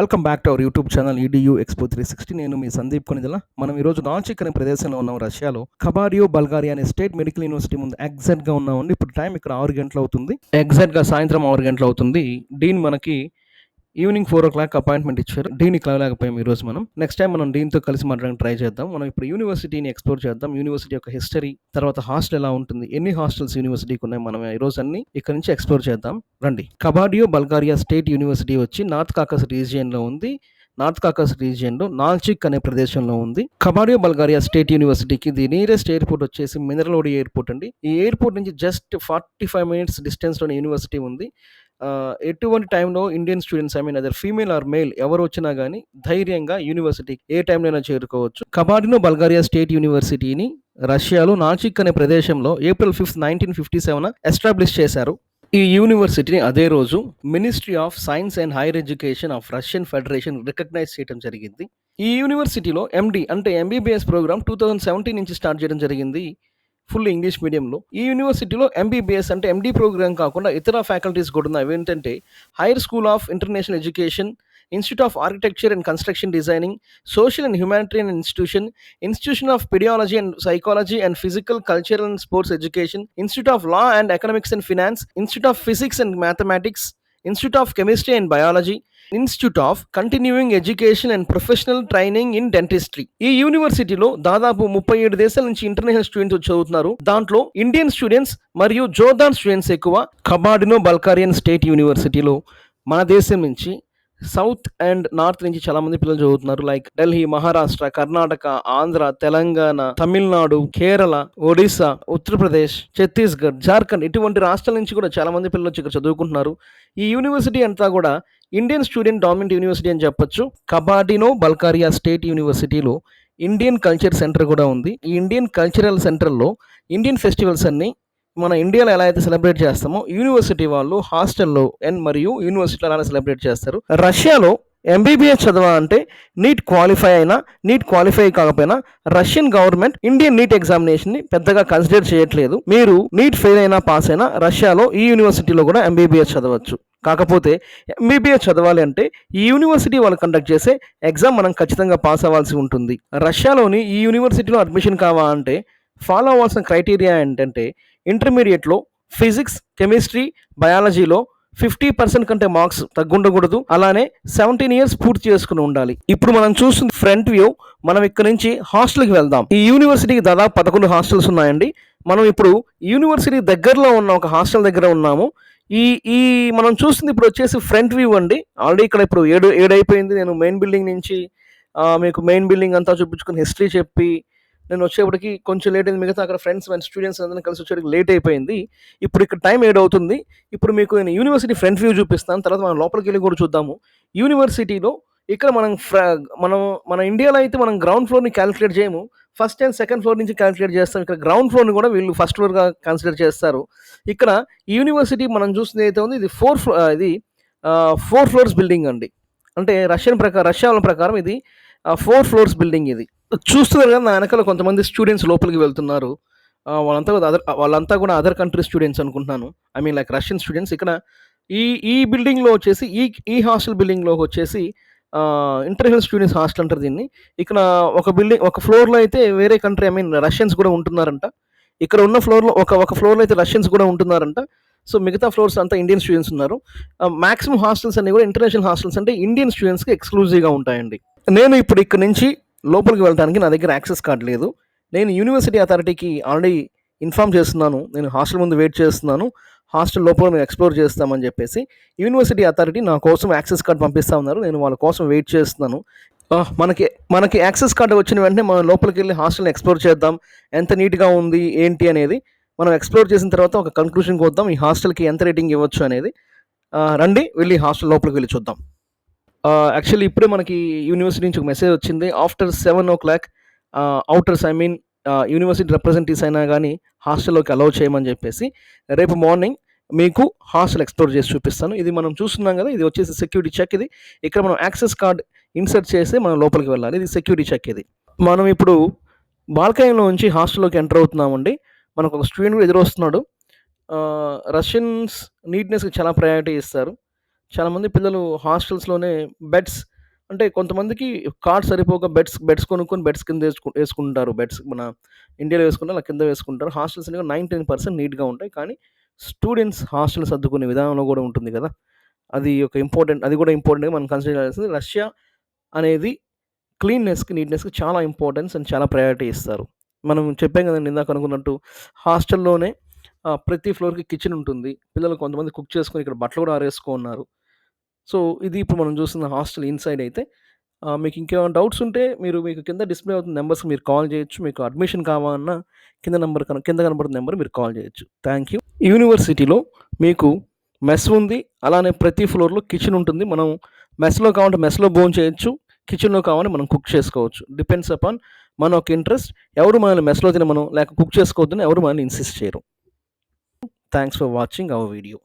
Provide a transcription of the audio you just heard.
Welcome back to our YouTube channel EDU expo 360. నేను మీ సందీప్ కొనిదల. మనం ఈరోజు నాల్చిక్ అనే ప్రదేశంలో ఉన్నాం, రష్యాలో. కబారియో బల్గారియా అనే స్టేట్ మెడికల్ యూనివర్సిటీ ముందు ఎగ్జాక్ట్గా ఉన్నామండి. ఇప్పుడు టైం ఇక్కడ 6 గంటలు అవుతుంది, ఎగ్జాక్ట్గా సాయంత్రం 6 గంటలు అవుతుంది. డీన్ మనకి ఈవినింగ్ 4 o'clock అపాయింట్మెంట్ ఇచ్చారు. డీన్కి కలవలేకపోయాం ఈరోజు మనం. నెక్స్ట్ టైం మనం డీన్తో కలిసి మాట్లాడడానికి ట్రై చేద్దాం. మనం ఇప్పుడు యూనివర్సిటీని ఎక్స్ప్లోర్ చేద్దాం. యూనివర్సిటీ యొక్క హిస్టరీ, తర్వాత హాస్టల్ ఎలా ఉంటుంది, ఎన్ని హాస్టల్స్ యూనివర్సిటీకి ఉన్నాయి, మనం ఈరోజు అన్ని ఇక్కడ నుంచి ఎక్స్ప్లోర్ చేద్దాం రండి. కబారియో బల్గారియా స్టేట్ యూనివర్సిటీ వచ్చి నార్త్ కాకస్ రీజియన్లో ఉంది. నార్త్ కాకస్ రీజియన్లో నాల్చిక్ అనే ప్రదేశంలో ఉంది. కబారియో బల్గారియా స్టేట్ యూనివర్సిటీకి ది నియరెస్ట్ ఎయిర్పోర్ట్ వచ్చేసి మినరలోడి ఎయిర్పోర్ట్ అండి. ఈ ఎయిర్పోర్ట్ నుంచి జస్ట్ 45 minutes డిస్టెన్స్లోనే యూనివర్సిటీ ఉంది. ఎటువంటి టైంలో Indian students, I mean other female or male ఎవరు వచ్చినా కానీ ధైర్యంగా యూనివర్సిటీకి ఏ టైంలో అయినా చేరుకోవచ్చు. కబారియో బల్గారియా స్టేట్ యూనివర్సిటీని రష్యాలో నాల్చిక్ అనే ప్రదేశంలో April 5, 1957 ఎస్టాబ్లిష్ చేశారు. ఈ యూనివర్సిటీని అదే రోజు ministry of science and higher education of Russian federation recognise చేయడం జరిగింది. ఈ యూనివర్సిటీలో ఎండి అంటే ఎంబీబీఎస్ ప్రోగ్రామ్ 2017 నుంచి స్టార్ట్ చేయడం జరిగింది, ఫుల్ ఇంగ్లీష్ మీడియంలో. ఈ యూనివర్సిటీలో ఎంబీబీఎస్ అంటే ఎండి ప్రోగ్రామ్ కాకుండా ఇతర ఫ్యాకల్టీస్ కూడా ఉన్నాయి. ఏంటంటే higher school of international education, institute of architecture and construction designing, social and humanitarian institution, institution of pedology and psychology and physical, cultural and sports education, institute of law and economics and finance, institute of physics and mathematics, institute of chemistry and biology, institute of continuing education and professional training in dentistry. ఈ యూనివర్సిటీలో దాదాపు 37 దేశాల నుంచి international students చదువుతున్నారు. దాంట్లో Indian students మరియు Jordan students ఎక్కువ. కబారియో బల్గారియన్ state యూనివర్సిటీలో మన దేశం నుంచి సౌత్ అండ్ నార్త్ నుంచి చాలా మంది పిల్లలు చదువుతున్నారు. లైక్ ఢిల్లీ, మహారాష్ట్ర, కర్ణాటక, ఆంధ్ర, తెలంగాణ, తమిళనాడు, కేరళ, ఒడిశా, ఉత్తరప్రదేశ్, ఛత్తీస్గఢ్, జార్ఖండ్ ఇటువంటి రాష్ట్రాల నుంచి కూడా చాలా మంది పిల్లలు వచ్చి ఇక్కడ చదువుకుంటున్నారు. ఈ యూనివర్సిటీ అంతా కూడా ఇండియన్ స్టూడెంట్ డామినెంట్ యూనివర్సిటీ అని చెప్పొచ్చు. కబారియో బల్గారియా స్టేట్ యూనివర్సిటీలో ఇండియన్ కల్చర్ సెంటర్ కూడా ఉంది. ఈ ఇండియన్ కల్చరల్ సెంటర్లో ఇండియన్ ఫెస్టివల్స్ అన్ని మన ఇండియాలో ఎలా అయితే సెలబ్రేట్ చేస్తామో యూనివర్సిటీ వాళ్ళు హాస్టల్లో మరియు యూనివర్సిటీలో అలానే సెలబ్రేట్ చేస్తారు. రష్యాలో ఎంబీబీఎస్ చదవాలంటే నీట్ క్వాలిఫై అయినా, నీట్ క్వాలిఫై కాకపోయినా రష్యన్ గవర్నమెంట్ ఇండియన్ నీట్ ఎగ్జామినేషన్ని పెద్దగా కన్సిడర్ చేయట్లేదు. మీరు నీట్ ఫెయిల్ అయినా, పాస్ అయినా రష్యాలో ఈ యూనివర్సిటీలో కూడా ఎంబీబీఎస్ చదవచ్చు. కాకపోతే ఎంబీబీఎస్ చదవాలి అంటే ఈ యూనివర్సిటీ వాళ్ళు కండక్ట్ చేసే ఎగ్జామ్ మనం ఖచ్చితంగా పాస్ అవ్వాల్సి ఉంటుంది. రష్యాలోని ఈ యూనివర్సిటీలో అడ్మిషన్ కావాలంటే ఫాలో అవ్వాల్సిన క్రైటీరియా ఏంటంటే ఇంటర్మీడియట్లో ఫిజిక్స్, కెమిస్ట్రీ, బయాలజీలో 50% కంటే మార్క్స్ తగ్గుండకూడదు. అలానే 17 years పూర్తి చేసుకుని ఉండాలి. ఇప్పుడు మనం చూస్తుంది ఫ్రంట్ వ్యూ. మనం ఇక్కడ నుంచి హాస్టల్కి వెళ్దాం. ఈ యూనివర్సిటీకి దాదాపు 11 హాస్టల్స్ ఉన్నాయండి. మనం ఇప్పుడు యూనివర్సిటీ దగ్గరలో ఉన్న ఒక హాస్టల్ దగ్గర ఉన్నాము. ఈ ఈ మనం చూస్తుంది ఇప్పుడు వచ్చేసి ఫ్రంట్ వ్యూ అండి. ఆల్రెడీ ఇక్కడ ఇప్పుడు 7 అయిపోయింది. నేను మెయిన్ బిల్డింగ్ నుంచి మీకు మెయిన్ బిల్డింగ్ అంతా చూపించుకుని హిస్టరీ చెప్పి నేను వచ్చేప్పటికి కొంచెం లేట్ అయింది. మిగతా అక్కడ ఫ్రెండ్స్ అండ్ స్టూడెంట్స్ అందరం కలిసి వచ్చేటికి లేట్ అయిపోయింది. ఇప్పుడు ఇక్కడ టైం 7 అవుతుంది. ఇప్పుడు మీకు నేను యూనివర్సిటీ ఫ్రంట్ వ్యూ చూపిస్తాను. తర్వాత మనం లోపలికి వెళ్ళి కూడా చూద్దాము. యూనివర్సిటీలో ఇక్కడ మన ఇండియాలో అయితే మనం గ్రౌండ్ ఫ్లోర్ని క్యాలిక్యులేట్ చేయము. ఫస్ట్ అండ్ సెకండ్ ఫ్లోర్ నుంచి క్యాలిక్యులేట్ చేస్తాం. ఇక్కడ గ్రౌండ్ ఫ్లోర్ని కూడా వీళ్ళు ఫస్ట్ ఫ్లోర్గా కన్సిడర్ చేస్తారు. ఇక్కడ యూనివర్సిటీ మనం చూస్తుంది అయితే ఉంది, ఇది 4 floors బిల్డింగ్ అండి. అంటే రష్యా వాళ్ళ ప్రకారం ఇది 4 floors బిల్డింగ్. ఇది చూస్తున్నారు కదా, నా వెనకాల కొంతమంది స్టూడెంట్స్ లోపలికి వెళ్తున్నారు. వాళ్ళంతా కూడా అదర్ కంట్రీ స్టూడెంట్స్ అనుకుంటున్నాను. I mean like Russian students. ఇక్కడ ఈ బిల్డింగ్లో వచ్చేసి ఈ హాస్టల్ బిల్డింగ్లో వచ్చేసి ఇంటర్నేషనల్ స్టూడెంట్స్ హాస్టల్ అంటారు దీన్ని. ఇక్కడ ఒక ఫ్లోర్లో అయితే వేరే కంట్రీ, ఐ మీన్ రష్యన్స్ కూడా ఉంటున్నారంట. ఇక్కడ ఉన్న ఫ్లోర్లో ఒక ఫ్లోర్లో అయితే రష్యన్స్ కూడా ఉంటున్నారంట. సో మిగతా ఫ్లోర్స్ అంతా ఇండియన్ స్టూడెంట్స్ ఉన్నారు. మ్యాక్సిమం హాస్టల్స్ అన్ని కూడా ఇంటర్నేషనల్ హాస్టల్స్ అంటే ఇండియన్ స్టూడెంట్స్కి ఎక్స్క్లూజివ్గా ఉంటాయండి. నేను ఇప్పుడు ఇక్కడ నుంచి లోపలికి వెళ్ళడానికి నా దగ్గర యాక్సెస్ కార్డ్ లేదు. నేను యూనివర్సిటీ అథారిటీకి ఆల్రెడీ ఇన్ఫామ్ చేస్తున్నాను. నేను హాస్టల్ ముందు వెయిట్ చేస్తున్నాను, హాస్టల్ లోపల మేము ఎక్స్ప్లోర్ చేస్తామని చెప్పేసి. యూనివర్సిటీ అథారిటీ నా కోసం యాక్సెస్ కార్డ్ పంపిస్తూ ఉన్నారు. నేను వాళ్ళ కోసం వెయిట్ చేస్తున్నాను. మనకి యాక్సెస్ కార్డు వచ్చిన వెంటనే మనం లోపలికి వెళ్ళి హాస్టల్ని ఎక్స్ప్లోర్ చేద్దాం. ఎంత నీట్గా ఉంది ఏంటి అనేది మనం ఎక్స్ప్లోర్ చేసిన తర్వాత ఒక కన్క్లూషన్కి వద్దాం, ఈ హాస్టల్కి ఎంత రేటింగ్ ఇవ్వచ్చు అనేది. రండి వెళ్ళి హాస్టల్ లోపలికి వెళ్ళి చూద్దాం. యాక్చువల్లీ ఇప్పుడే మనకి యూనివర్సిటీ నుంచి ఒక మెసేజ్ వచ్చింది. After 7 o'clock outers, I mean university representatives అయినా కానీ హాస్టల్లోకి అలౌ చేయమని చెప్పేసి. రేపు మార్నింగ్ మీకు హాస్టల్ ఎక్స్ప్లోర్ చేసి చూపిస్తాను. ఇది మనం చూస్తున్నాం కదా, ఇది వచ్చేసి సెక్యూరిటీ చెక్. ఇది ఇక్కడ మనం యాక్సెస్ కార్డ్ ఇన్సర్ట్ చేసి మనం లోపలికి వెళ్ళాలి. ఇది సెక్యూరిటీ చెక్. ఇది మనం ఇప్పుడు బాల్కనీలో నుంచి హాస్టల్లోకి ఎంటర్ అవుతున్నామండి. మనకు ఒక స్టూడెంట్ కూడా ఎదురొస్తున్నాడు. రష్యన్స్ నీట్నెస్కి చాలా ప్రయారిటీ ఇస్తారు. చాలామంది పిల్లలు హాస్టల్స్లోనే బెడ్స్ అంటే కొంతమందికి కాట్ సరిపోక బెడ్స్ కొనుక్కొని బెడ్స్ కింద ఏసుకుంటారు. బెడ్స్ మన ఇండియాలో వేసుకుంటే అలా కింద వేసుకుంటారు. హాస్టల్స్ అనేవి 99% నీట్‌గా ఉంటాయి. కానీ స్టూడెంట్స్ హాస్టల్ సర్దుకునే విధానంలో గూడా ఉంటుంది గదా! అది గూడా ఇంపార్టెంట్‌గా మనం కన్సిడర్ చేయాల్సింది. రష్యా అనేది నీట్‌నెస్‌కి చాలా ఇంపార్టెన్స్ అండ్ చాలా ప్రయారిటీ ఇస్తారు. మనం చెప్పాం గదండీ ఇందాక అనుకున్నట్టు హాస్టల్‌లోనే ప్రతి ఫ్లోర్‌కి కిచెన్ ఉంటుంది. పిల్లలు కొంతమంది కుక్ చేసుకొని ఇక్కడ బట్టలు గూడా ఆరేసుకోన్నారు. సో, ఇది ఇప్పుడు మనం చూస్తున్న హాస్టల్ ఇన్‌సైడ్ అయితే. మీకు ఇంకేమైనా డౌట్స్ ఉంటే మీకు కింద డిస్‌ప్లే అవుతున్న నంబర్స్‌కి మీరు కాల్ చేయొచ్చు. మీకు అడ్మిషన్ కావాలన్నా కింద కనబడుతున్న నంబర్‌కి మీరు కాల్ చేయొచ్చు. Thank you. యూనివర్సిటీలో మీకు మెస్ ఉంది. అలానే ప్రతి ఫ్లోర్‌లో కిచెన్ ఉంటుంది. మనం మెస్‌లో కావాలంటే మెస్‌లో భోంచేయొచ్చు. కిచెన్‌లో కావాలంటే మనం కుక్ చేసుకోవచ్చు. డిపెండ్స్ అపాన్ మన యొక్క ఇంట్రెస్ట్. ఎవరు మనల్ని మెస్‌లో తినమనో, లేక కుక్ చేసుకోవద్దని ఎవరు మనల్ని ఇన్సిస్ట్ చేయరు. Thanks for watching our video.